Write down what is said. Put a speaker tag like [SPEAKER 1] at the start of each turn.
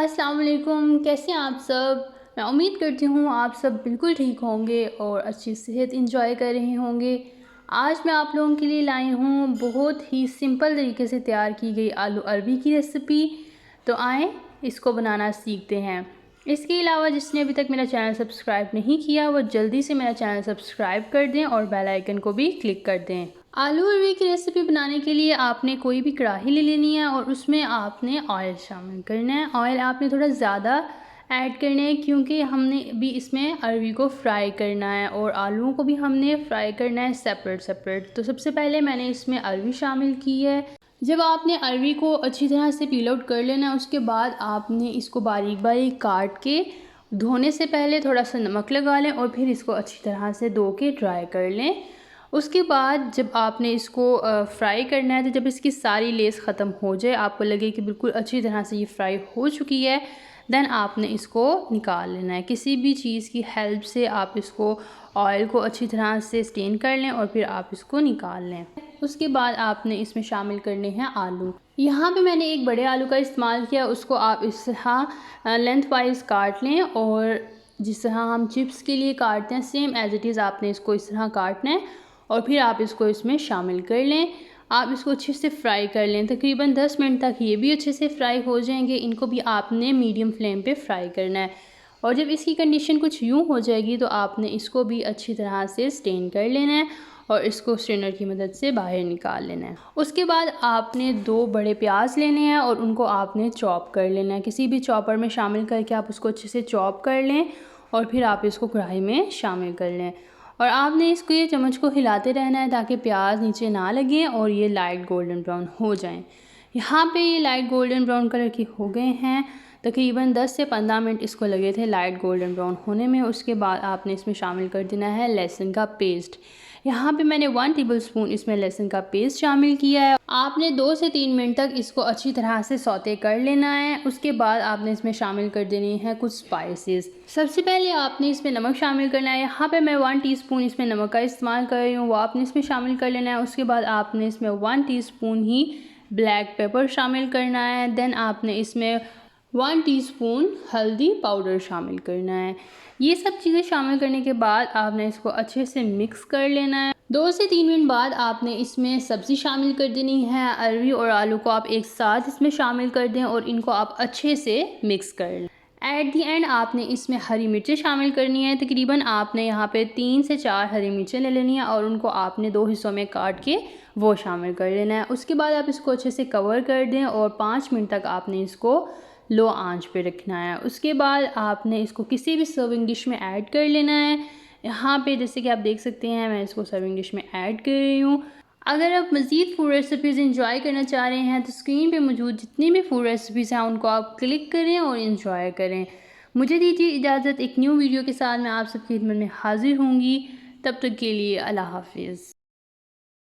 [SPEAKER 1] अस्सलाम वालेकुम, कैसे हैं आप सब। मैं उम्मीद करती हूँ आप सब बिल्कुल ठीक होंगे और अच्छी सेहत एंजॉय कर रहे होंगे। आज मैं आप लोगों के लिए लाई हूँ बहुत ही सिंपल तरीके से तैयार की गई आलू अरबी की रेसिपी। तो आएँ इसको बनाना सीखते हैं। इसके अलावा जिसने अभी तक मेरा चैनल सब्सक्राइब नहीं किया वो जल्दी से मेरा चैनल सब्सक्राइब कर दें और बेल आइकन को भी क्लिक कर दें। आलू अरबी की रेसिपी बनाने के लिए आपने कोई भी कढ़ाई ले लेनी है और उसमें आपने ऑयल शामिल करना है। ऑयल आपने थोड़ा ज़्यादा ऐड करना है क्योंकि हमने भी इसमें अरबी को फ्राई करना है और आलूओं को भी हमने फ्राई करना है सेपरेट सेपरेट। तो सबसे पहले मैंने इसमें अरबी शामिल की है। जब आपने अरबी को अच्छी तरह से पील आउट कर लेना है उसके बाद आपने इसको बारीक बारीक काट के धोने से पहले थोड़ा सा नमक लगा लें और फिर इसको अच्छी तरह से धो के ड्राई कर लें। उसके बाद जब आपने इसको फ्राई करना है तो जब इसकी सारी लेस ख़त्म हो जाए, आपको लगे कि बिल्कुल अच्छी तरह से ये फ्राई हो चुकी है, देन आपने इसको निकाल लेना है। किसी भी चीज़ की हेल्प से आप इसको ऑयल को अच्छी तरह से स्टेन कर लें और फिर आप इसको निकाल लें। उसके बाद आपने इसमें शामिल करने हैं आलू। यहाँ पे मैंने एक बड़े आलू का इस्तेमाल किया, उसको आप इस तरह लेंथ वाइज काट लें और जिस तरह हम चिप्स के लिए काटते हैं सेम एज इट इज़ आपने इसको इस तरह काटना है और फिर आप इसको इसमें शामिल कर लें। आप इसको अच्छे से फ्राई कर लें, तकरीबन 10 मिनट तक ये भी अच्छे से फ्राई हो जाएंगे। इनको भी आपने मीडियम फ्लेम पे फ्राई करना है और जब इसकी कंडीशन कुछ यूँ हो जाएगी तो आपने इसको भी अच्छी तरह से स्टेन कर लेना है और इसको स्ट्रेनर की मदद से बाहर निकाल लेना है। उसके बाद आपने 2 बड़े प्याज लेने हैं और उनको आपने चॉप कर लेना है। किसी भी चॉपर में शामिल करके आप उसको अच्छे से चॉप कर लें और फिर आप इसको कढ़ाई में शामिल कर लें और आपने इसको ये चम्मच को हिलाते रहना है ताकि प्याज नीचे ना लगे और ये लाइट गोल्डन ब्राउन हो जाएं। यहाँ पे ये लाइट गोल्डन ब्राउन कलर के हो गए हैं। तकरीबन 10 से 15 मिनट इसको लगे थे लाइट गोल्डन ब्राउन होने में। उसके बाद आपने इसमें शामिल कर देना है लहसुन का पेस्ट। यहाँ पे मैंने 1 टेबलस्पून इसमें लहसुन का पेस्ट शामिल किया है। आपने 2 से 3 मिनट तक इसको अच्छी तरह से सौते कर लेना है। उसके बाद आपने इसमें शामिल कर देनी है कुछ स्पाइसेस। सबसे पहले आपने इसमें नमक शामिल करना है। यहाँ पे मैं 1 टीस्पून इसमें नमक का इस्तेमाल कर रही हूँ, वो आपने इसमें शामिल कर लेना है। उसके बाद आपने इसमें 1 टीस्पून ही ब्लैक पेपर शामिल करना है। देन आपने इसमें 1 टीस्पून हल्दी पाउडर शामिल करना है। ये सब चीज़ें शामिल करने के बाद आपने इसको अच्छे से मिक्स कर लेना है। 2 से 3 मिनट बाद आपने इसमें सब्ज़ी शामिल कर देनी है। अरबी और आलू को आप एक साथ इसमें शामिल कर दें और इनको आप अच्छे से मिक्स कर लें। एट दी एंड आपने इसमें हरी मिर्चें शामिल करनी है। तकरीबन आपने यहाँ पे 3 से 4 हरी मिर्चें ले लेनी है और उनको आपने 2 हिस्सों में काट के वो शामिल कर लेना है। उसके बाद आप इसको अच्छे से कवर कर दें और 5 मिनट तक आपने इसको लो आंच पे रखना है। उसके बाद आपने इसको किसी भी सर्विंग डिश में ऐड कर लेना है। यहाँ पे जैसे कि आप देख सकते हैं मैं इसको सर्विंग डिश में ऐड कर रही हूँ। अगर आप मज़ीद फूड रेसिपीज़ इंजॉय करना चाह रहे हैं तो स्क्रीन पे मौजूद जितनी भी फूड रेसिपीज़ हैं उनको आप क्लिक करें और इंजॉय करें। मुझे दीजिए इजाज़त, एक न्यू वीडियो के साथ मैं आप सबकी खिदमत में हाजिर होंगी। तब तक के लिए अल्लाह हाफिज़।